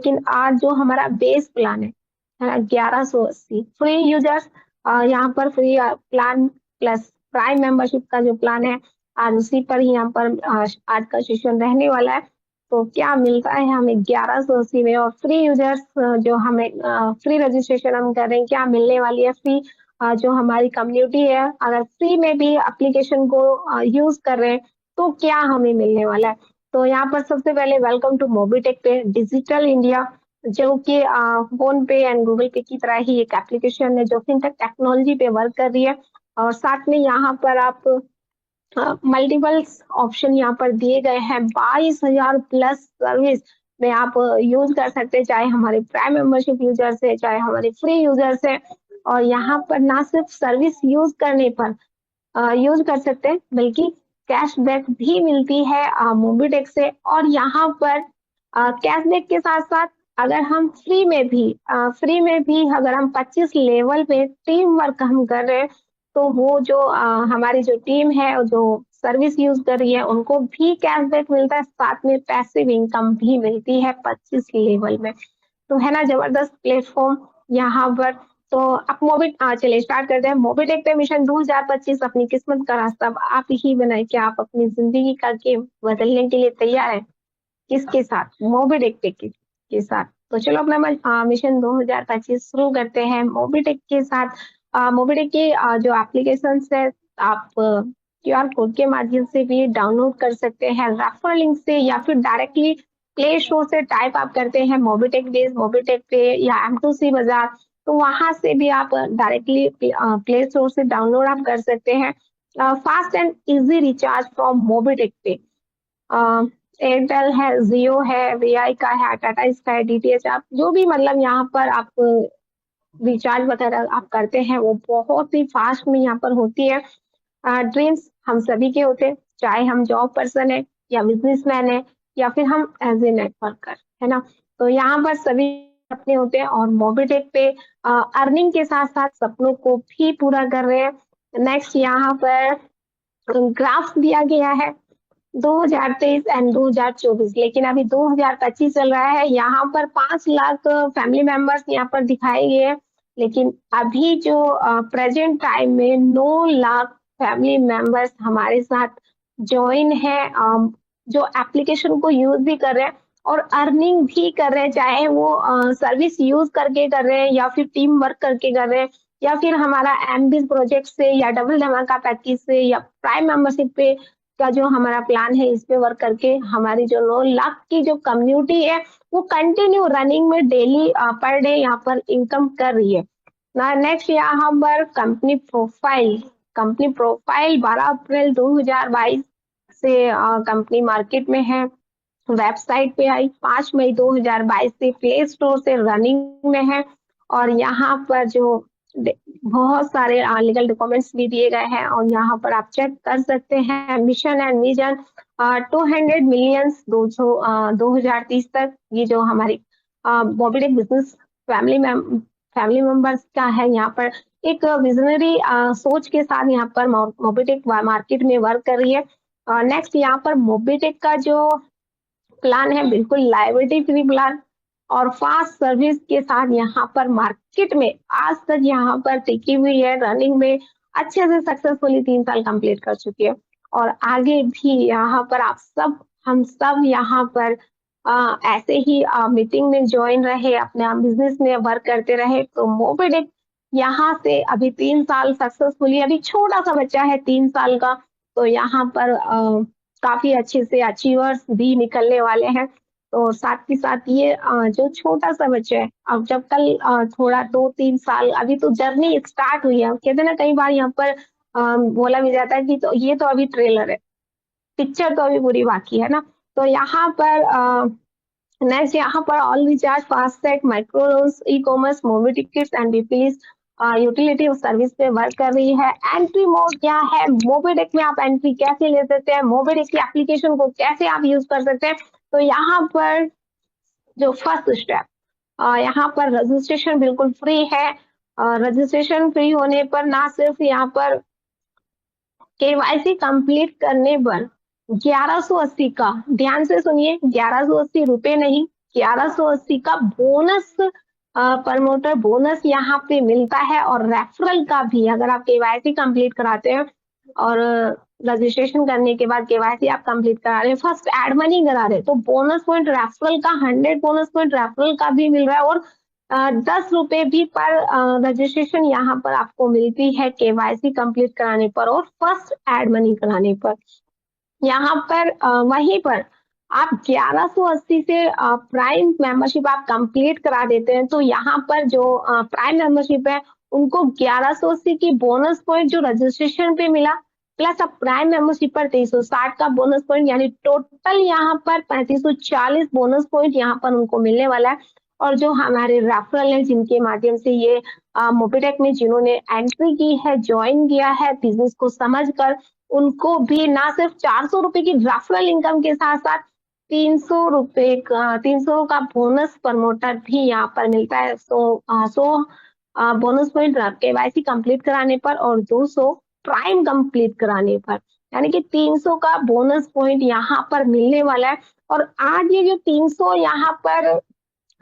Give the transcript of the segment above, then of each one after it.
लेकिन आज जो हमारा बेस प्लान है ना, 1180 फ्री यूजर्स, यहाँ पर free plan plus prime membership का जो प्लान है, आज उसी पर ही यहाँ पर आज का सेशन रहने वाला है। तो क्या मिलता है हमें 1180 में, और फ्री यूजर्स जो हमें फ्री रजिस्ट्रेशन हम कर रहे हैं, क्या मिलने वाली है फ्री, जो हमारी कम्युनिटी है अगर फ्री में भी एप्लीकेशन को यूज कर रहे हैं तो क्या हमें मिलने वाला है। तो यहाँ पर सबसे पहले वेलकम टू मोबीटेक पे डिजिटल इंडिया, जो कि फोन पे एंड गूगल पे की तरह ही एक एप्लीकेशन है जो फिनटेक टेक्नोलॉजी पे वर्क कर रही है। और साथ में यहाँ पर आप मल्टीपल ऑप्शन यहाँ पर दिए गए हैं, 22,000 प्लस सर्विस में आप यूज कर सकते हैं, चाहे हमारे प्राइम मेंबरशिप यूजर्स है चाहे हमारे फ्री यूजर्स है। और यहाँ पर ना सिर्फ सर्विस यूज करने पर यूज कर सकते हैं, बल्कि कैशबैक भी मिलती है मोबीटेक से। और यहाँ पर कैशबैक के साथ साथ अगर हम फ्री में भी अगर हम 25 लेवल पे टीम वर्क हम कर रहे हैं, तो वो जो हमारी जो टीम है और जो सर्विस यूज कर रही है उनको भी कैशबैक मिलता है, साथ में पैसिव इनकम भी मिलती है 25 लेवल में। तो है ना जबरदस्त प्लेटफॉर्म यहाँ पर। तो आप चलिए स्टार्ट करते हैं। मोबीटेक पे मिशन 2025, अपनी किस्मत का रास्ता अब आप ही बनाए। क्या आप अपनी जिंदगी का गेम बदलने के लिए तैयार है? किसके साथ? मोबीटेक के साथ। तो चलो अपना मिशन 2025 शुरू करते हैं मोबीटेक के साथ। मोबीटेक के जो एप्लीकेशन है, आप क्यूआर कोड के माध्यम से भी डाउनलोड कर सकते हैं, रेफर लिंक से, या फिर डायरेक्टली प्ले स्टोर से टाइप आप करते हैं मोबीटेक डेज, मोबीटेक पे या M2C बाजार, तो वहां से भी आप डायरेक्टली प्ले स्टोर से डाउनलोड आप कर सकते हैं। Fast and easy recharge from Mobitech पे, एयरटेल है, जियो है, वीआई का है, टाटा स्काई है, डीटीएच, आप जो भी मतलब यहाँ पर आप रिचार्ज वगैरह आप करते हैं वो बहुत ही फास्ट में यहाँ पर होती है। ड्रीम्स हम सभी के होते हैं, चाहे हम जॉब पर्सन है या बिजनेसमैन है या फिर हम एज ए नेटवर्कर, है ना। तो यहाँ पर सभी अपने होते हैं, और मोबीटेक पे अर्निंग के साथ साथ सपनों को भी पूरा कर रहे हैं। नेक्स्ट यहाँ पर ग्राफ दिया गया है 2023 एंड 2024, लेकिन अभी 2025 चल रहा है। यहाँ पर 5 लाख फैमिली मेंबर्स यहाँ पर दिखाए गए हैं, लेकिन अभी जो प्रेजेंट टाइम में 9 लाख फैमिली मेंबर्स हमारे साथ ज्वाइन है, जो एप्लीकेशन को यूज भी कर रहे हैं और अर्निंग भी कर रहे हैं, चाहे वो सर्विस यूज करके कर रहे हैं या फिर टीम वर्क करके कर रहे हैं, या फिर हमारा एमबीज प्रोजेक्ट से या डबल धमाका पैकेज से या प्राइम मेंबरशिप पे का जो हमारा प्लान है इस पे वर्क करके हमारी जो 9 लाख की जो कम्युनिटी है वो कंटिन्यू रनिंग में डेली पर डे यहाँ पर इनकम कर रही है ना। नेक्स्ट यहाँ पर कंपनी प्रोफाइल 12 अप्रैल 2022 से कंपनी मार्केट में है, वेबसाइट पे आई 5 मई 2022 से, प्ले स्टोर से रनिंग में है। और यहाँ पर जो बहुत सारे लीगल डॉक्यूमेंट्स भी दिए गए हैं, और यहाँ पर आप चेक कर सकते हैं मिशन एंड विजन 200 मिलियंस 2030 तक। ये जो हमारी मोबीटेक बिजनेस फैमिली मेंबर्स का है, यहाँ पर एक विजनरी सोच के साथ यहाँ पर मोबीटेक मार्केट में वर्क कर रही है। नेक्स्ट यहाँ पर मोबीटेक का जो प्लान है बिल्कुल लाइबिलिटी फ्री प्लान और फास्ट सर्विस के साथ यहाँ पर मार्केट में आज तक यहाँ पर टिकी हुई है, रनिंग में अच्छे से सक्सेसफुली 3 साल कंप्लीट कर चुकी है। और आगे भी यहाँ पर हम सब यहाँ पर ऐसे ही मीटिंग में ज्वाइन रहे, अपने बिजनेस में वर्क करते रहे। तो मोबीटेक यहाँ से अभी 3 साल सक्सेसफुली, अभी छोटा सा बच्चा है 3 साल का, तो यहाँ पर काफी अच्छे से अचीवर्स भी निकलने वाले हैं। तो साथ ही साथ ये जो छोटा सा बच्चा है, अब जब कल थोड़ा 2-3 साल, अभी तो जर्नी स्टार्ट हुई है, कहते हैं ना कई बार यहाँ पर बोला भी जाता है कि तो ये तो अभी ट्रेलर है, पिक्चर तो अभी पूरी बाकी है ना। तो यहाँ पर नेक्स्ट यहाँ पर all recharge, FASTag, micro loans, e commerce, movie tickets and BPS utility और सर्विस पे वर्क कर रही है। एंट्री मोड क्या है मोबीटेक में, आप एंट्री कैसे ले सकते हैं, मोबीटेक की एप्लीकेशन को कैसे आप यूज कर सकते हैं। तो यहाँ पर जो फर्स्ट स्टेप, यहाँ पर रजिस्ट्रेशन बिल्कुल फ्री है। रजिस्ट्रेशन फ्री होने पर ना सिर्फ यहाँ पर केवाईसी कंप्लीट करने पर 1180 का, ध्यान से सुनिए, 1180 रुपए नहीं, 1180 का बोनस, प्रमोटर बोनस यहाँ पे मिलता है। और रेफरल का भी, अगर आप केवाईसी कंप्लीट कराते हैं और रजिस्ट्रेशन करने के बाद केवाईसी आप कंप्लीट करा रहे हैं, फर्स्ट एड मनी करा रहे हैं, तो बोनस पॉइंट रेफरल का 100 बोनस पॉइंट रेफरल का भी मिल रहा है। और 10 रुपए भी पर रजिस्ट्रेशन यहाँ पर आपको मिलती है केवाईसी कंप्लीट कराने पर और फर्स्ट एड मनी कराने पर। यहाँ पर वहीं पर आप 1180 से प्राइम मेंबरशिप आप कंप्लीट करा देते हैं, तो यहाँ पर जो प्राइम मेंबरशिप है उनको 1180 की बोनस पॉइंट जो रजिस्ट्रेशन पे मिला, प्लस अब प्राइम मेंबरशिप पर 2360 का बोनस पॉइंट, यानी टोटल यहाँ पर 3540 बोनस पॉइंट यहाँ पर उनको मिलने वाला है। और जो हमारे रेफरल है जिनके माध्यम से ये मोबिटेक में जिन्होंने एंट्री की है, ज्वाइन किया है बिजनेस को समझकर, उनको भी ना सिर्फ 400 रुपए की रेफरल इनकम के साथ साथ 300 का बोनस प्रमोटर भी यहाँ पर मिलता है। 100 बोनस पॉइंट केवाईसी कंप्लीट कराने पर और 200 प्राइम कंप्लीट कराने पर, यानी कि 300 का बोनस पॉइंट यहाँ पर मिलने वाला है। और आज ये जो 300 यहाँ पर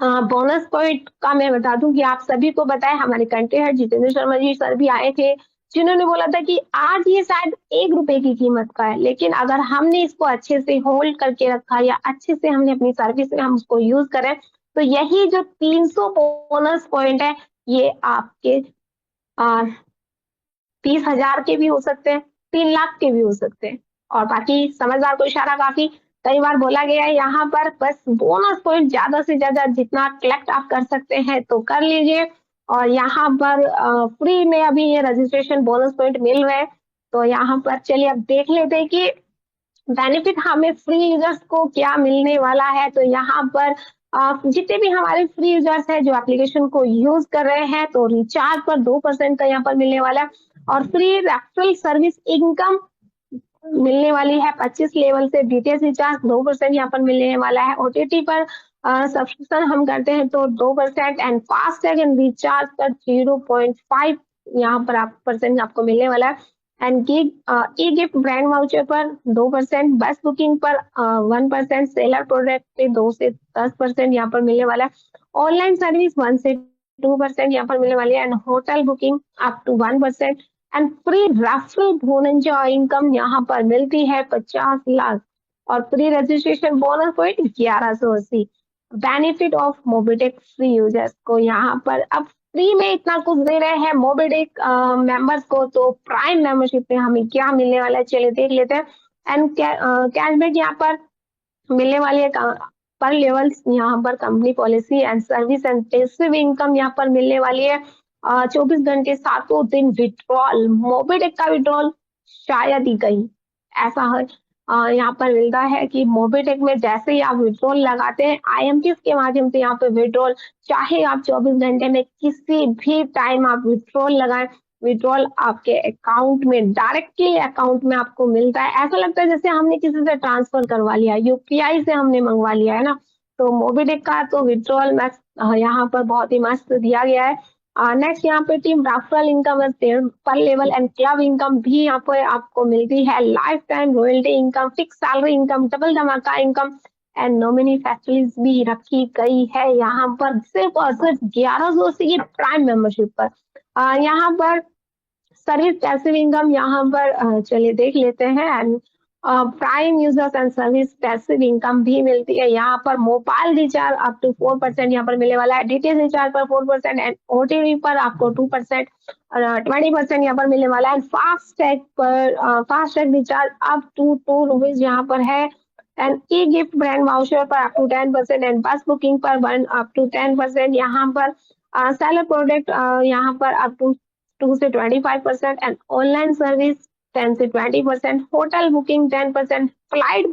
बोनस पॉइंट का मैं बता दूं कि आप सभी को बताए, हमारे country head Jitendra Sharma ji sir भी आए थे, जिन्होंने बोला था कि आज ये शायद 1 रुपए की कीमत का है, लेकिन अगर हमने इसको अच्छे से होल्ड करके रखा या अच्छे से हमने अपनी सर्विस में हम उसको यूज करें, तो यही जो 300 बोनस पॉइंट है ये आपके 30,000 के भी हो सकते हैं, 3 लाख के भी हो सकते हैं। और बाकी समझदार को इशारा काफी, कई बार बोला गया है यहाँ पर, बस बोनस पॉइंट ज्यादा से ज्यादा जितना कलेक्ट आप कर सकते हैं तो कर लीजिए। और यहाँ पर फ्री में अभी ये रजिस्ट्रेशन बोनस पॉइंट मिल रहे हैं, तो यहाँ पर चलिए अब देख लेते हैं कि बेनिफिट हमें फ्री यूजर्स को क्या मिलने वाला है। तो यहाँ पर जितने भी हमारे फ्री यूजर्स हैं जो एप्लीकेशन को यूज कर रहे हैं, तो रिचार्ज पर 2% का यहाँ पर मिलने वाला है। और फ्री रेफरल सर्विस इनकम मिलने वाली है 25 लेवल से। डीटीएच रिचार्ज 2% यहाँ पर मिलने वाला है। ओटीटी पर सब्सक्रिप्शन हम करते हैं तो 2%, एंड फास्टैग एंड रिचार्ज पर 0.5 यहाँ पर आप परसेंट आपको मिलने वाला है। And e gift brand voucher पर 2%, बस बुकिंग पर 1%, सेलर प्रोडक्ट पे 2 से 10% यहाँ पर मिलने वाला है। ऑनलाइन सर्विस 1 से 2% यहाँ पर मिलने वाली है। And hotel booking up to 1%। And free referral bonus जो इनकम यहाँ पर मिलती है 50 लाख। और free registration bonus point 1180। Benefit of Mobitech free users को यहाँ पर अब फ्री में इतना कुछ दे रहे हैं मोबिटेक मेंबर्स को, तो प्राइम मेंबरशिप में हमें क्या मिलने वाला है चलिए देख लेते हैं। एंड कैशबैक यहाँ पर मिलने वाली है पर लेवल, यहाँ पर company policy and service and passive income यहाँ पर मिलने वाली है। 24 घंटे 7 दिन विड्रॉल, मोबिटेक का विड्रॉल शायद ही कहीं ऐसा है यहाँ पर मिलता है कि मोबिटेक में जैसे ही आप विड्रॉल लगाते हैं आईएमपीएस के माध्यम से, यहाँ पे विड्रॉल चाहे आप 24 घंटे में किसी भी टाइम आप विड्रॉल लगाएं, विड्रॉल आपके अकाउंट में डायरेक्टली अकाउंट में आपको मिलता है। ऐसा लगता है जैसे हमने किसी से ट्रांसफर करवा लिया, यूपीआई से हमने मंगवा लिया है ना। तो मोबिटेक का तो विड्रॉल मैक्स यहाँ पर बहुत ही मस्त दिया गया है। नेक्स्ट यहाँ पे टीम रेफरल इनकम पर लेवल एंड क्लब इनकम भी यहाँ पे आपको मिलती है। Life time royalty income, fix salary income, double धमाका इनकम एंड नॉमिनी फैसिलिटीज भी रखी गई है यहाँ पर सिर्फ और सिर्फ 1180 की प्राइम मेंबरशिप पर। यहाँ पर सर्विस पैसिव इनकम यहाँ पर चलिए देख लेते हैं। And prime users and service passive income भी मिलती है यहाँ पर। मोबाइल रिचार्ज अप टू 4% यहाँ पर मिलने वाला है। डीटीएच रिचार्ज पर 4% एंड ओटीटी पर आपको 2%, 20% यहाँ पर मिलने वाला है। फास्टैग पर FASTag recharge up to 2 rupees यहाँ पर है। And e gift brand voucher पर up to 10% and bus booking पर 1 अप टू 10% यहाँ पर। सेलर प्रोडक्ट यहाँ पर अप टू 2 से 25% एंड ऑनलाइन सर्विस 10 से 20%, होटल बुकिंग 10%, फ्लाइट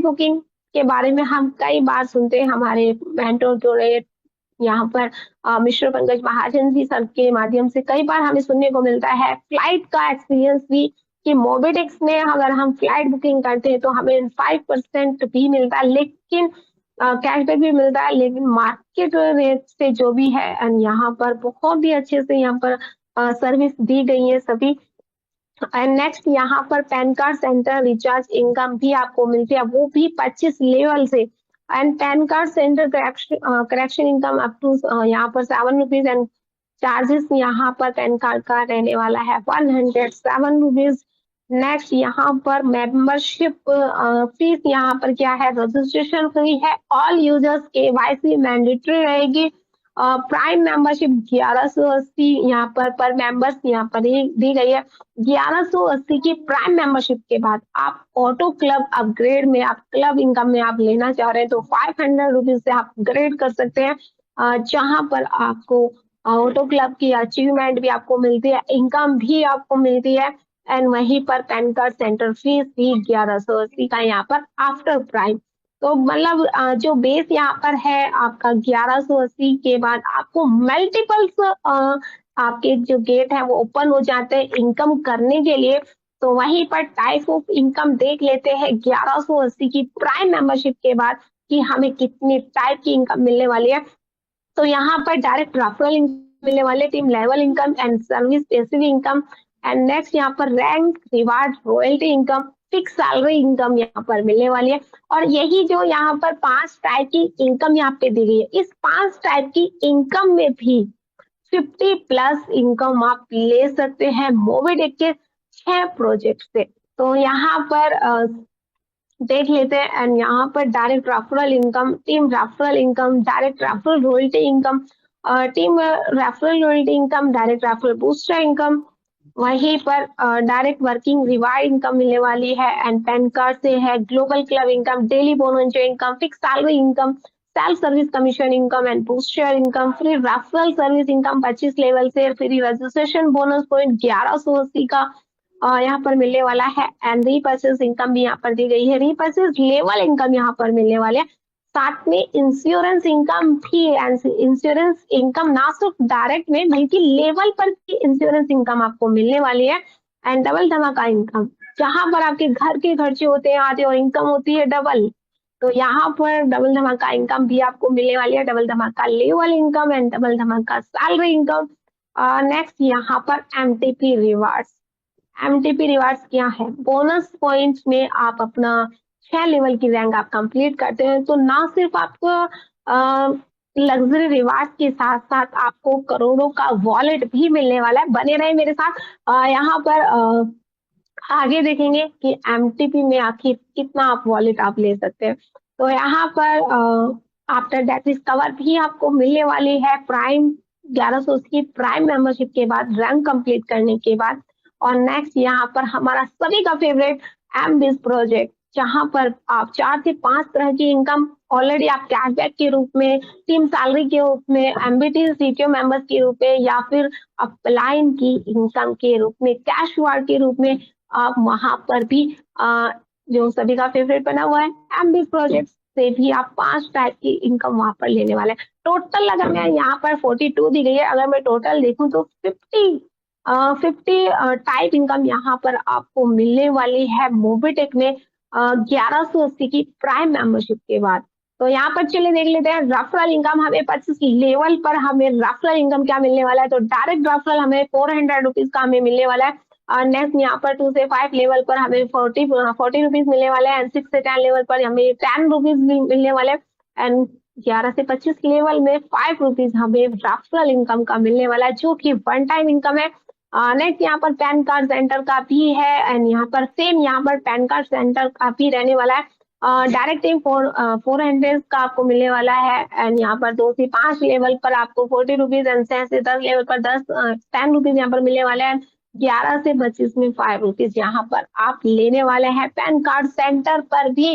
बुकिंग के बारे में हम कई बार सुनते हैं, हमारे मेंटोर जो रहे यहाँ पर मिश्र पंकज महाजन जी सर के माध्यम से कई बार हमें सुनने को मिलता है फ्लाइट का एक्सपीरियंस भी, कि मोबिटेक्स में अगर हम फ्लाइट बुकिंग करते हैं तो हमें 5% भी मिलता है, लेकिन कैशबैक भी मिलता है, लेकिन मार्केट रेट से जो भी है। एंड यहाँ पर बहुत ही अच्छे से यहाँ पर सर्विस दी गई है सभी। एंड नेक्स्ट यहाँ पर PAN card centre recharge income भी आपको मिलती है, वो भी 25 लेवल से। And PAN card centre correction income up to यहाँ पर 7 रुपीज एंड चार्जेस यहाँ पर पैन कार्ड का रहने वाला है 107 रुपीज। नेक्स्ट यहाँ पर मेंबरशिप फीस यहाँ पर क्या है, रजिस्ट्रेशन फी है, ऑल यूजर्स केवाईसी मैंडेटरी रहेगी। प्राइम मेंबरशिप 1180 यहाँ पर मेंबर्स यहाँ पर दी गई है। 1180 की प्राइम मेंबरशिप के बाद आप ऑटो क्लब अपग्रेड में, आप क्लब इनकम में आप लेना चाह रहे हैं तो 500 रुपीज से आप अपग्रेड कर सकते हैं, जहां पर आपको ऑटो क्लब की अचीवमेंट भी आपको मिलती है, इनकम भी आपको मिलती है, एंड वहीं पर पैन कार्ड सेंटर फीस भी 1180 का यहाँ पर आफ्टर प्राइम। तो मतलब जो बेस यहाँ पर है आपका 1180 के बाद आपको मल्टीपल्स आपके जो गेट है वो ओपन हो जाते हैं इनकम करने के लिए। तो वहीं पर टाइप ऑफ इनकम देख लेते हैं 1180 की प्राइम मेंबरशिप के बाद कि हमें कितनी टाइप की इनकम मिलने वाली है। तो यहाँ पर डायरेक्ट रेफरल इनकम मिलने वाले, team level income and service specific income, and next यहाँ पर rank reward royalty income, fix salary income यहाँ पर मिलने वाली है। और यही जो यहाँ पर 5 टाइप की इनकम यहाँ पे दी गई है, इस 5 टाइप की इनकम में भी 50 प्लस इनकम आप ले सकते हैं मोबिडिक के 6 प्रोजेक्ट से। तो यहाँ पर देख लेते हैं, एंड यहाँ पर direct referral income, team referral income, direct referral royalty income, team referral royalty income, direct referral booster income, वहीं पर डायरेक्ट वर्किंग रिवार्ड इनकम मिलने वाली है, एंड पैन कार्ड से है global club income, daily bonus income, fix salary income, self service commission income and booster income, free referral service income 25 level से, free registration bonus point 1180 का यहाँ पर मिलने वाला है, एंड रीपर्चेज इनकम भी यहाँ पर दी गई है, रीपर्चेज लेवल इनकम यहाँ पर मिलने वाले है। साथ में इंश्योरेंस इनकम भी, इंश्योरेंस इनकम ना सिर्फ डायरेक्ट में बल्कि लेवल पर भी इंश्योरेंस इनकम आपको मिलने वाली है, एंड डबल धमाका इनकम, जहां पर आपके घर के खर्चे होते हैं आधे और इनकम होती है डबल, तो यहाँ पर डबल धमाका इनकम भी आपको मिलने वाली है, डबल धमाका लेवल इनकम एंड डबल धमाका सैलरी इनकम। नेक्स्ट यहाँ पर एमटीपी रिवार्ड्स, एमटीपी रिवार्ड्स क्या है, बोनस पॉइंट्स में आप अपना 6 लेवल की रैंक आप कंप्लीट करते हैं तो ना सिर्फ आपको लग्जरी रिवार्ड के साथ साथ आपको करोड़ों का वॉलेट भी मिलने वाला है। बने रहे मेरे साथ, यहाँ पर आगे देखेंगे कि एमटीपी में आखिर कितना आप वॉलेट आप ले सकते हैं। तो यहाँ पर आफ्टर दैट इज कवर भी आपको मिलने वाली है प्राइम 1100 की प्राइम मेंबरशिप के बाद, रैंक कंप्लीट करने के बाद। और नेक्स्ट यहाँ पर हमारा सभी का फेवरेट एमबीज प्रोजेक्ट, जहां पर आप 4 से 5 तरह की इनकम ऑलरेडी आप कैशबैक के रूप में, टीम सैलरी के रूप में, एमबीटी सीटीओ मेंबर्स के रूप में, या फिर अपलाइन की इनकम के रूप में, कैश रिवार्ड के रूप में आप वहां पर भी जो सभी का फेवरेट बना हुआ है एमबीज प्रोजेक्ट से भी आप 5 टाइप की इनकम वहां पर लेने वाले हैं। टोटल अगर मैं यहाँ पर 42 दी गई है, अगर मैं टोटल देखूं तो 50 टाइप इनकम यहाँ पर आपको मिलने वाली है मोबिटेक में 1180 की प्राइम मेंबरशिप के बाद। तो यहाँ पर चलिए देख लेते हैं रेफरल इनकम, हमें 25 लेवल पर हमें रेफरल इनकम क्या मिलने वाला है। तो डायरेक्ट रेफरल हमें 400 रुपीज का हमें मिलने वाला है। नेक्स्ट यहाँ पर 2 से 5 लेवल पर हमें 40 रुपीज मिलने वाले हैं, एंड 6 से 10 लेवल पर हमें 10 रुपीज मिलने वाले हैं, एंड 11 से 25 लेवल में 5 रुपीज हमें रेफरल इनकम का मिलने वाला है, जो कि वन टाइम इनकम है। नेक्स्ट यहाँ पर पैन कार्ड सेंटर का भी है, एंड यहाँ पर सेम यहाँ पर पैन कार्ड सेंटर का भी रहने वाला है। डायरेक्ट 400 का आपको मिलने वाला है, एंड यहाँ पर 2 से 5 लेवल पर आपको 40 रुपीज, एंड 6 से 10 लेवल पर 10 रुपीज यहाँ पर मिलने वाले हैं। 11 से 25 में 5 रुपीज यहाँ पर आप लेने वाले हैं पैन कार्ड सेंटर पर भी।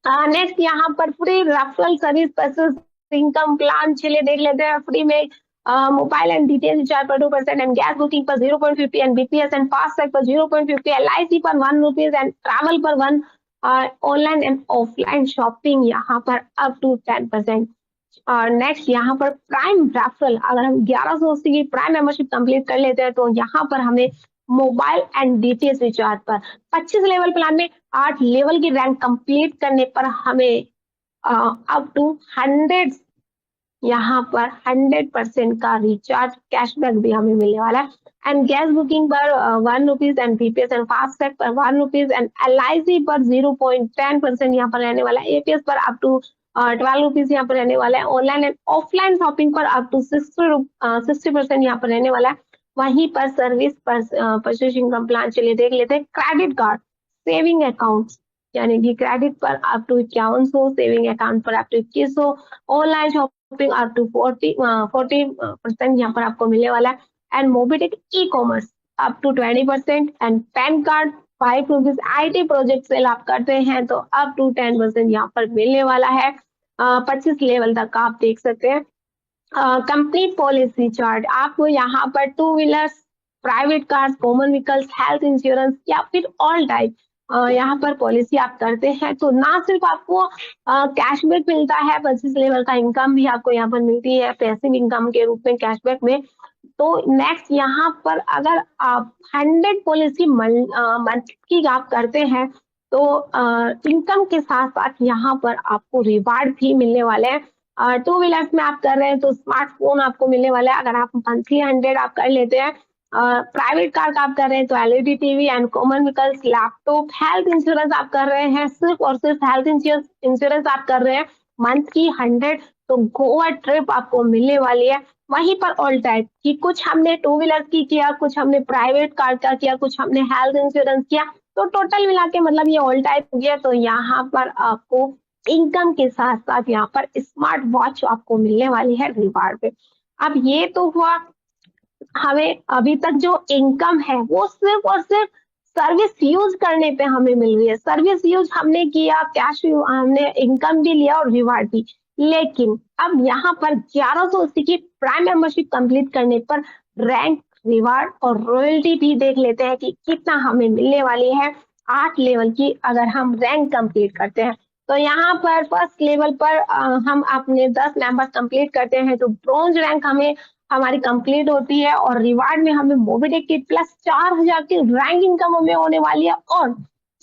नेक्स्ट यहाँ पर free referral service passage income plan चलिए देख लेते हैं। फ्री में मोबाइल एंड डीटीएच रिचार्ज पर 2% एंड गैस बुकिंग पर 0.50 एंड बीपीएस एंड फास्टैग पर 0.50, एलआईसी पर 1 रुपीज एंड ट्रैवल पर 1, ऑनलाइन एंड ऑफलाइन शॉपिंग यहाँ पर अप टू 10%। और नेक्स्ट यहाँ पर प्राइम रेफरल, अगर हम 1180 की प्राइम मेंबरशिप कंप्लीट कर लेते हैं तो यहाँ पर हमें मोबाइल एंड डीटीएच रिचार्ज पर 25 लेवल प्लान में 8 लेवल की रैंक कंप्लीट करने पर हमें अप टू 100 यहाँ पर 100% का रिचार्ज कैशबैक भी हमें मिलने वाला है, एंड गैस बुकिंग पर 1 rupees and BPS and FASTag पर 1 रुपीज एंड एलआईसी पर 0.10% यहाँ पर रहने वाला है, एपीएस पर अप टू ₹12 यहाँ पर रहने वाला है। ऑनलाइन एंड ऑफलाइन शॉपिंग पर अप टू 60% यहाँ पर रहने वाला है। वहीं पर सर्विस पर परचेसिंग का प्लान चलिए देख लेते हैं। क्रेडिट कार्ड, सेविंग अकाउंट, यानी कि क्रेडिट पर अप टू 5100, सेविंग अकाउंट पर up to 2100, online shopping up to 40% यहाँ पर आपको मिलने वाला है। And Mobitech e commerce up to 20%। And PAN card ₹5 IT project sell आप करते हैं तो अप टू 10% यहाँ पर मिलने वाला है। 25 लेवल तक का आप देख सकते हैं। कंप्लीट पॉलिसी चार्ट आपको यहाँ पर two wheelers, private cars, common vehicles, health insurance या फिर ऑल टाइप यहाँ पर पॉलिसी आप करते हैं तो ना सिर्फ आपको कैशबैक मिलता है, 25 लेवल का इनकम भी आपको यहाँ पर मिलती है पैसिव इनकम के रूप में कैशबैक में। तो नेक्स्ट यहाँ पर अगर आप 100 पॉलिसी मंथ की आप करते हैं तो इनकम के साथ साथ यहाँ पर आपको रिवार्ड भी मिलने वाले हैं। टू व्हीलर्स में आप कर रहे हैं तो स्मार्टफोन आपको मिलने वाला है अगर आप मंथली 100 आप कर लेते हैं। प्राइवेट कार का आप कर रहे हैं तो LED TV and common vehicles, laptop, health insurance आप कर रहे हैं सिर्फ और सिर्फ हेल्थ इंश्योरेंस आप कर रहे हैं मंथ की 100 तो गोवा ट्रिप आपको मिलने वाली है। वहीं पर ऑल टाइप की कुछ हमने टू व्हीलर की किया, कुछ हमने प्राइवेट कार का किया, कुछ हमने हेल्थ इंश्योरेंस किया, तो टोटल मिला के मतलब ये ऑल टाइप हो गया। तो यहाँ पर आपको इनकम के साथ साथ यहाँ पर स्मार्ट वॉच आपको मिलने वाली है रिवार्ड पे। अब ये तो हुआ हमें अभी तक जो इनकम है वो सिर्फ और सिर्फ सर्विस यूज करने पे हमें मिल रही है। सर्विस यूज हमने किया, कैश हमने इनकम भी लिया और रिवार्ड भी। लेकिन अब यहाँ पर 1180 की प्राइम मेंबरशिप कंप्लीट करने पर रैंक, रिवार्ड और रॉयल्टी भी देख लेते हैं कि कितना हमें मिलने वाली है 8 लेवल की अगर हम रैंक कंप्लीट करते हैं। तो यहाँ पर फर्स्ट लेवल पर हम अपने 10 मेंबर्स कंप्लीट करते हैं तो ब्रॉन्ज रैंक हमें हमारी कंप्लीट होती है और रिवार्ड में हमें मोबिटेक की प्लस 4000 की रैंक इनकम हमें होने वाली है। और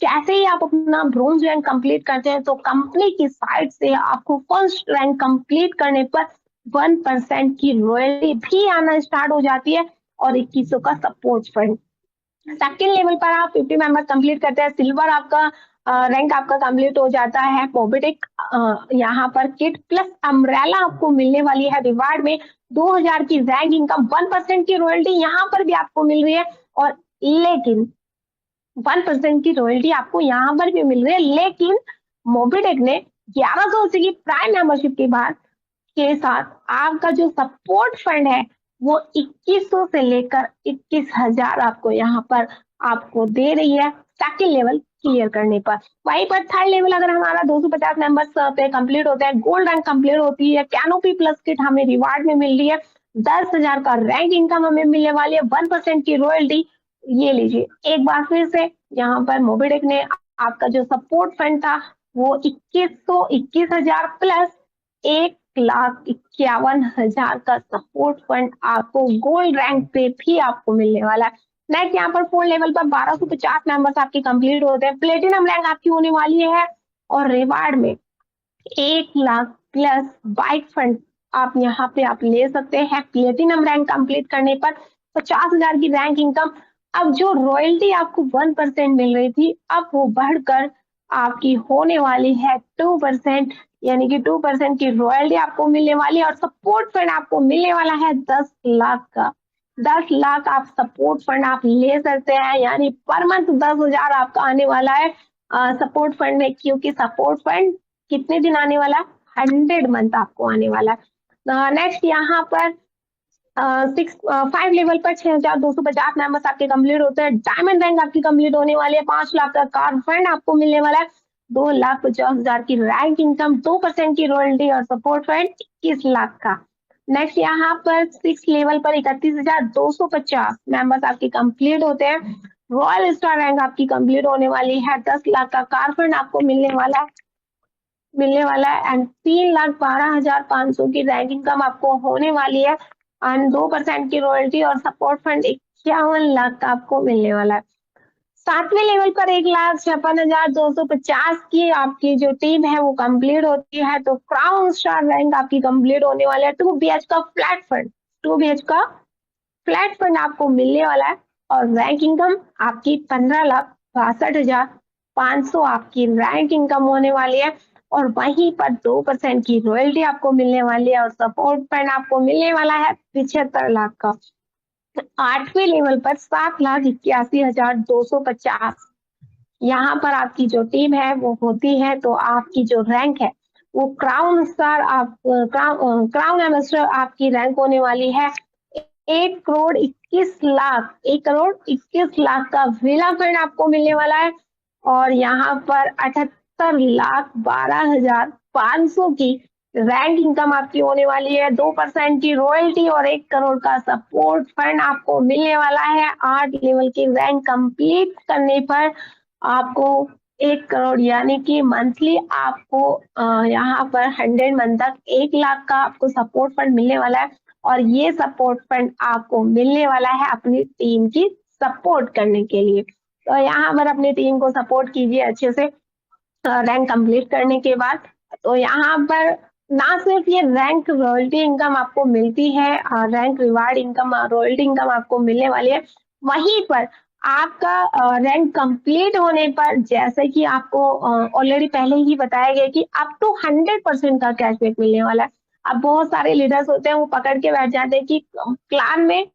जैसे ही आप अपना ब्रॉन्ज रैंक कंप्लीट करते हैं तो कंपनी की साइड से आपको फर्स्ट रैंक कंप्लीट करने पर 1% की रॉयल्टी भी आना स्टार्ट हो जाती है और 2100 का सपोर्ट फंड। सेकेंड लेवल पर आप 50 मेंबर कंप्लीट करते हैं, सिल्वर आपका रैंक आपका कंप्लीट हो जाता है। मोबिटेक यहाँ पर किट प्लस अम्ब्रेला आपको मिलने वाली है रिवार्ड में 2000 की रैंक इनकम, 1% की रॉयल्टी यहाँ पर भी आपको मिल रही है। और लेकिन 1% की रॉयल्टी आपको यहाँ पर भी मिल रही है, लेकिन मोबिटेक ने 1180 की प्राइम मेंबरशिप के बाद के साथ आपका जो सपोर्ट फंड है वो 2100 से लेकर 21000 आपको यहाँ पर आपको दे रही है सेकेंड लेवल क्लियर करने पर। वहीं पर थर्ड लेवल अगर हमारा 250 मेंबर्स पे कंप्लीट होता है, गोल्ड रैंक कंप्लीट होती है, कैनोपी प्लस किट हमें रिवार्ड में मिल रही है, 10,000 का रैंक इनकम हमें मिलने वाली है, 1% की रॉयल्टी। ये लीजिए एक बार फिर से यहाँ पर मोबिटेक ने आपका जो सपोर्ट फंड था वो 21,000 प्लस 1,51,000 का सपोर्ट फंड आपको गोल्ड रैंक पे भी आपको मिलने वाला है। नेक्स्ट यहाँ पर 4 लेवल पर 1250 मेंबर्स आपके कंप्लीट होते हैं, प्लेटिनम रैंक आपकी होने वाली है और रिवार्ड में 1,00,000 प्लस बाइक फंड आप यहाँ पे आप ले सकते हैं। प्लेटिनम रैंक कंप्लीट करने पर 50,000 की रैंक इनकम। अब जो रॉयल्टी आपको 1% मिल रही थी अब वो बढ़कर आपकी होने वाली है 2%, यानी कि 2% की रॉयल्टी आपको मिलने वाली है और सपोर्ट फंड आपको मिलने वाला है 10 लाख का। 10 लाख आप सपोर्ट फंड आप ले सकते हैं, यानी पर मंथ 10,000 आपका आने वाला है सपोर्ट फंड में, क्योंकि सपोर्ट फंड कितने दिन आने वाला है, 100 मंथ आपको आने वाला है। नेक्स्ट यहाँ पर 5 लेवल पर 6,250 मेंबर्स आपके कंप्लीट होते हैं। डायमंड रैंक आपकी कंप्लीट होने वाली है, 5 लाख का कार फंड आपको मिलने वाला है, 2,50,000 की रैंक इनकम, 2% की रॉयल्टी और सपोर्ट फंड 21 लाख का। नेक्स्ट यहाँ पर 6 लेवल पर 31,250 मेंबर्स आपके कंप्लीट होते हैं। रॉयल स्टार रैंक आपकी कंप्लीट होने वाली है, 10 लाख का कार फंड आपको मिलने वाला है एंड 3,12,500 की रैंक इनकम आपको होने वाली है एंड 2% की रॉयल्टी और सपोर्ट फंड 51 लाख का आपको मिलने वाला है। 7वें लेवल पर 1,56,250 की आपकी जो टीम है वो कंप्लीट होती है तो क्राउन स्टार रैंक आपकी कंप्लीट होने वाला है। 2 BH का फ्लैट फंड, 2 BH का फ्लैट फंड आपको मिलने वाला है और रैंक इनकम आपकी 15,62,500 आपकी रैंक इनकम होने वाली है। और वहीं पर 2% की रॉयल्टी आपको मिलने वाली है और सपोर्ट फंड आपको मिलने वाला है 75 लाख का। 8वें लेवल पर 7,81,250। यहाँ पर आपकी जो टीम है वो होती है, तो आपकी जो रैंक है वो क्राउन स्टार, आप क्राउन एम्बेसडर आपकी रैंक होने वाली है 1,21,00,000 का विला फंड आपको मिलने वाला है। और यहाँ पर 78,12,500 की रैंक इनकम आपकी होने वाली है। 2% की रॉयल्टी और 1 करोड़ का सपोर्ट फंड आपको मिलने वाला है। 8 लेवल की रैंक कंप्लीट करने पर आपको 1 करोड़ यानी कि मंथली आपको यहाँ पर 100 मंथ तक 1 लाख का आपको सपोर्ट फंड मिलने वाला है। और ये सपोर्ट फंड आपको मिलने वाला है अपनी टीम की सपोर्ट करने के लिए। तो यहाँ पर अपनी टीम को सपोर्ट कीजिए अच्छे से रैंक कंप्लीट करने के बाद। तो यहाँ पर ना सिर्फ ये रैंक रॉयल्टी इनकम आपको मिलती है, rank reward income, royalty income आपको मिलने वाली है, वहीं पर आपका रैंक कंप्लीट होने पर जैसे कि आपको ऑलरेडी पहले ही बताया गया कि अप टू 100% का कैशबैक मिलने वाला है। अब बहुत सारे लीडर्स होते हैं वो पकड़ के बैठ जाते हैं कि प्लान में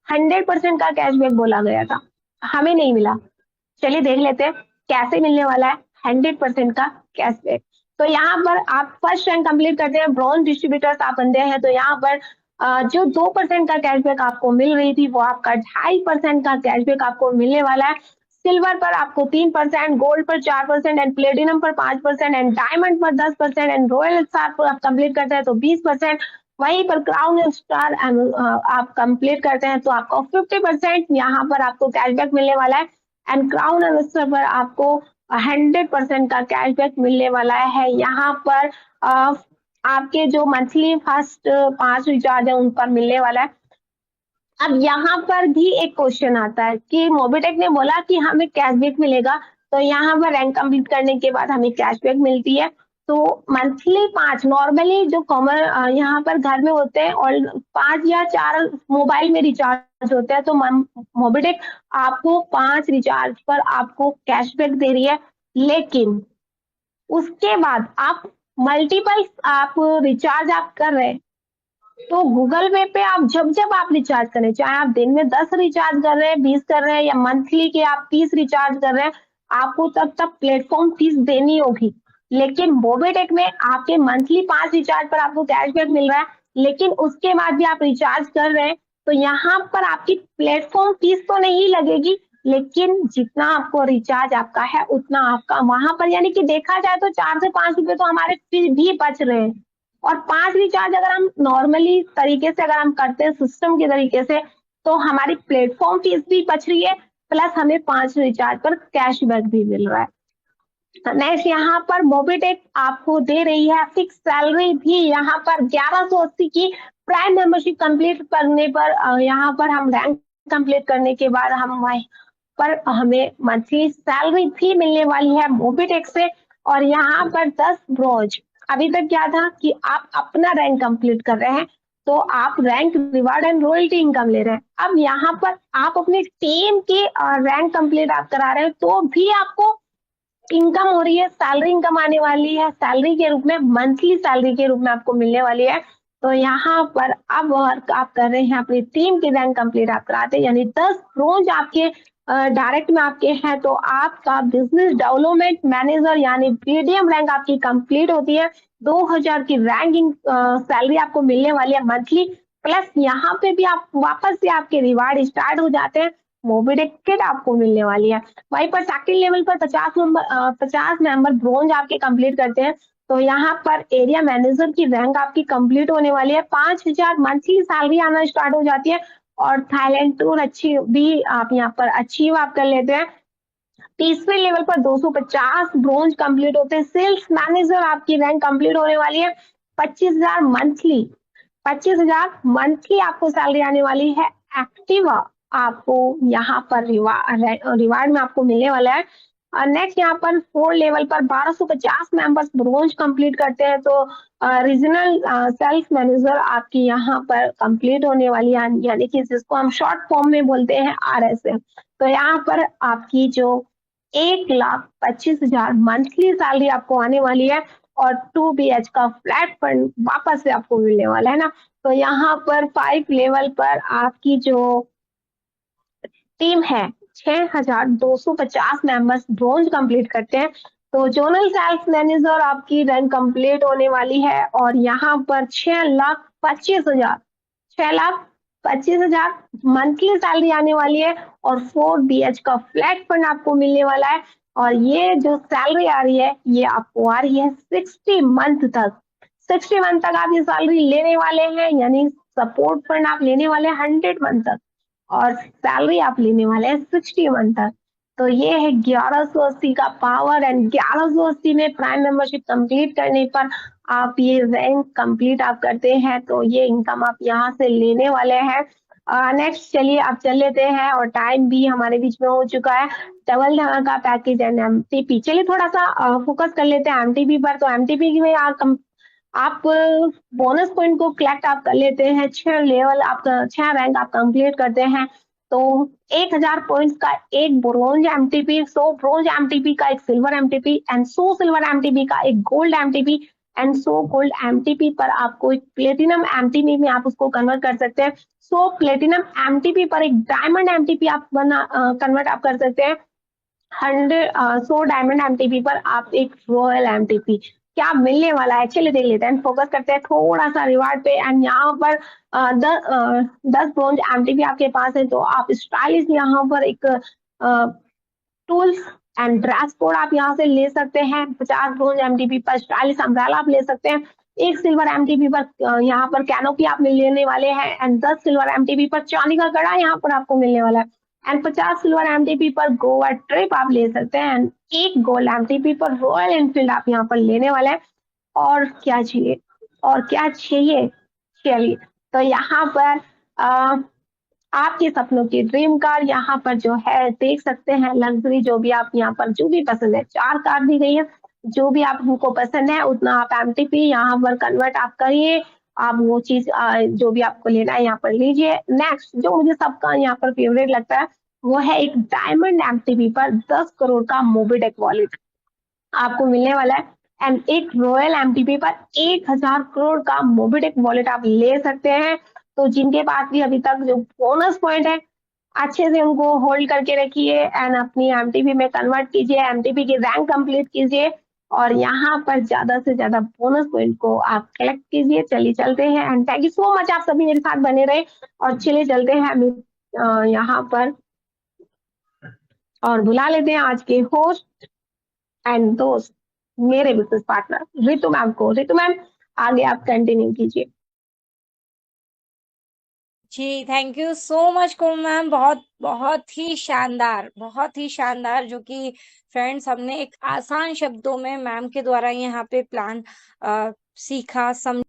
100% का कैशबैक बोला गया था, हमें नहीं मिला। चलिए देख लेते हैं कैसे मिलने वाला है 100% का कैशबैक। तो यहाँ पर आप फर्स्ट रैंक कंप्लीट करते हैं, ब्रॉन्ज डिस्ट्रीब्यूटर्स आप बनते हैं, तो यहाँ पर जो 2% का कैशबैक आपको मिल रही थी वो आपका 2.5% का कैशबैक आपको मिलने वाला है। सिल्वर पर आपको 3%, गोल्ड पर 4% एंड प्लेटिनम पर 5% एंड डायमंड पर 10% एंड रॉयल स्टार पर आप कंप्लीट करते हैं तो 20%। वहीं पर क्राउन स्टार आप कंप्लीट करते हैं तो आपको 50% यहाँ पर आपको कैशबैक मिलने वाला है। एंड क्राउन एम्बेसडर पर आपको 100% का कैशबैक मिलने वाला है। यहाँ पर आपके जो मंथली फर्स्ट 5 रिचार्ज है उन पर मिलने वाला है। अब यहाँ पर भी एक क्वेश्चन आता है कि मोबिटेक ने बोला कि हमें कैशबैक मिलेगा, तो यहाँ पर रैंक कंप्लीट करने के बाद हमें कैशबैक मिलती है। तो मंथली 5 नॉर्मली जो कॉमन यहाँ पर घर में होते हैं और 5 या 4 मोबाइल में रिचार्ज होते हैं, तो मोबिटेक आपको 5 रिचार्ज पर आपको कैशबैक दे रही है। लेकिन उसके बाद आप मल्टीपल आप रिचार्ज आप कर रहे हैं, तो गूगल पे पे आप जब जब आप रिचार्ज करें, चाहे आप दिन में 10 रिचार्ज कर रहे हैं, 20 कर रहे हैं या मंथली के आप 30 रिचार्ज कर रहे हैं, आपको तब तक प्लेटफॉर्म फीस देनी होगी। लेकिन मोबिटेक में आपके मंथली 5 रिचार्ज पर आपको कैशबैक मिल रहा है, लेकिन उसके बाद भी आप रिचार्ज कर रहे हैं, तो यहाँ पर आपकी प्लेटफॉर्म फीस तो नहीं लगेगी, लेकिन जितना आपको रिचार्ज आपका है उतना आपका वहां पर, यानी कि देखा जाए तो 4 से 5 रुपए तो हमारे फीस भी बच रहे हैं। और 5 रिचार्ज अगर हम नॉर्मली तरीके से अगर हम करते हैं सिस्टम के तरीके से, तो हमारी प्लेटफॉर्म फीस भी बच रही है, प्लस हमें 5 रिचार्ज पर कैशबैक भी मिल रहा है। नेक्स्ट यहाँ पर मोबिटेक आपको दे रही है फिक्स सैलरी भी यहाँ पर 1180 की प्राइम मेंबरशिप कंप्लीट करने पर, यहाँ पर हम रैंक कंप्लीट करने के बाद हम पर हमें मंथली सैलरी भी मिलने वाली है मोबिटेक से। और यहाँ पर 10 ब्रोंज, अभी तक क्या था कि आप अपना रैंक कंप्लीट कर रहे हैं तो आप rank reward and royalty income ले रहे हैं। अब यहाँ पर आप अपनी टीम की रैंक कंप्लीट आप करा रहे हैं तो भी आपको इनकम हो रही है, सैलरी इनकम आने वाली है, सैलरी के रूप में, मंथली सैलरी के रूप में आपको मिलने वाली है। तो यहाँ पर अब वर्क आप कर रहे हैं, अपनी टीम की रैंक कंप्लीट आप कराते हैं, यानी 10 रोज आपके डायरेक्ट में आपके हैं, तो आपका बिजनेस डेवलपमेंट मैनेजर यानी बीडीएम रैंक आपकी कंप्लीट होती है। 2000 की रैंकिंग सैलरी आपको मिलने वाली है मंथली, प्लस यहाँ पे भी आप वापस से आपके रिवार्ड स्टार्ट हो जाते हैं, मोबिटेक किट आपको मिलने वाली है। वहीं पर सेकंड लेवल पर 50 मेंबर ब्रोंज आपके कंप्लीट करते हैं, तो यहाँ पर एरिया मैनेजर की रैंक आपकी कंप्लीट होने वाली है। 5000 मंथली सैलरी आना स्टार्ट हो जाती है और थाईलैंड टूर अच्छी भी आप यहाँ पर अचीव आप कर लेते हैं। तीसरे लेवल पर 250 ब्रोंज कंप्लीट होते हैं। सेल्स मैनेजर आपकी रैंक कंप्लीट होने वाली है। 25,000 मंथली, 25,000 मंथली आपको सैलरी आने वाली है। एक्टिवा आपको यहाँ पर रिवार्ड में आपको मिलने वाला है। नेक्स्ट यहाँ पर 4 लेवल पर 1250 मेंबर्स ब्रोंज कंप्लीट करते हैं, तो रीजनल सेल्स मैनेजर आपकी यहाँ पर कंप्लीट होने वाली है, यानी कि जिसको हम शॉर्ट फॉर्म में बोलते हैं RSM। तो यहाँ पर आपकी जो 1,25,000 मंथली सैलरी आपको आने वाली है। और 2 BH का फ्लैट फंड वापस से आपको मिलने वाला है ना। तो यहाँ पर 5 लेवल पर आपकी जो टीम है 6,250 मेंबर्स ब्रोंज कंप्लीट करते हैं। तो जोनल सेल्स मैनेजर आपकी रैंक कंप्लीट होने वाली है और यहाँ पर 6,25,000 6,25,000 मंथली सैलरी आने वाली है और 4 BH का फ्लैट फंड आपको मिलने वाला है। और ये जो सैलरी आ रही है ये आपको आ रही है 60 मंथ तक। 60 मंथ तक आप ये सैलरी लेने वाले हैं, यानी सपोर्ट फंड आप लेने वाले हैं 100 मंथ तक और सैलरी आप लेने वाले हैं 60 मंथ तक। तो ये है 1180 का पावर एंड 1180 में प्राइम मेंबरशिप कंप्लीट करने पर आप ये रैंक कंप्लीट आप करते हैं तो ये इनकम आप यहाँ से लेने वाले हैं। नेक्स्ट चलिए आप चल लेते हैं और टाइम भी हमारे बीच में हो चुका है। डबल धमाका पैकेज एंड एमटीपी, चलिए थोड़ा सा फोकस कर लेते हैं एमटीपी पर। तो एमटीपी में आप बोनस पॉइंट को कलेक्ट आप कर लेते हैं, 6 लेवल आपका 6 रैंक आप कंप्लीट करते हैं तो 1,000 पॉइंट्स का एक ब्रोंज एमटीपी, 100 ब्रोंज एमटीपी का एक silver MTP and 100 silver MTP का एक gold MTP and 100 gold MTP पर आपको एक प्लेटिनम एमटीपी में आप उसको कन्वर्ट कर सकते हैं। 100 प्लेटिनम एमटीपी पर एक डायमंड एमटीपी आप कन्वर्ट आप कर सकते हैं। 100 डायमंड एमटीपी पर आप एक रॉयल एमटीपी क्या मिलने वाला है, चलिए देख लेते हैं। फोकस करते हैं थोड़ा सा रिवार्ड पे एंड यहाँ पर 10 ब्रोंज एमटीपी आपके पास है तो आप स्टाइलिश यहाँ पर एक टूल्स एंड ड्रेस कोड आप यहाँ से ले सकते हैं। 50 ब्रोंज एमटीपी पर स्टाइलिश अम्ब्रेला आप ले सकते हैं। एक सिल्वर एमटीपी पर यहाँ पर कैनोपी आप लेने वाले हैं एंड 10 सिल्वर एमटीपी पर चांदी का कड़ा यहाँ पर आपको मिलने वाला है एंड 50 सिल्वर एमटीपी पर गोवा ट्रिप आप ले सकते हैं एंड एक गोल्ड एमटीपी पर रॉयल एनफील्ड आप यहाँ पर लेने वाले हैं। और क्या चाहिए, और क्या चाहिए, चलिए तो यहाँ पर आपके सपनों की ड्रीम कार यहाँ पर जो है देख सकते हैं। लग्जरी जो भी आप यहाँ पर जो भी पसंद है, 4 कार दी गई है, जो भी आपको पसंद है उतना आप एमटीपी यहाँ पर कन्वर्ट आप करिए। आप वो चीज जो भी आपको लेना है यहाँ पर लीजिए। नेक्स्ट जो मुझे सबका यहाँ पर फेवरेट लगता है वो है एक डायमंड एमटीपी पर 10 करोड़ का मोबीटेक वॉलेट आपको मिलने वाला है एंड एक रॉयल एमटीपी पर 1,000 करोड़ का मोबीटेक वॉलेट आप ले सकते हैं। तो जिनके पास भी अभी तक जो बोनस पॉइंट है अच्छे से उनको होल्ड करके रखिए एंड अपनी एमटीपी में कन्वर्ट कीजिए, एमटीपी की रैंक कंप्लीट कीजिए और यहाँ पर ज्यादा से ज्यादा बोनस पॉइंट को आप कलेक्ट कीजिए। चलिए चलते हैं and thank you so much, आप सभी मेरे साथ बने रहे और चलिए चलते हैं यहाँ पर और बुला लेते हैं आज के होस्ट एंड दोस्त मेरे बिजनेस पार्टनर रितु मैम को। रितु मैम आगे आप कंटिन्यू कीजिए। जी थैंक यू सो मच कुम मैम, बहुत बहुत ही शानदार जो कि फ्रेंड्स हमने एक आसान शब्दों में मैम के द्वारा यहाँ पे प्लान सीखा, समझा।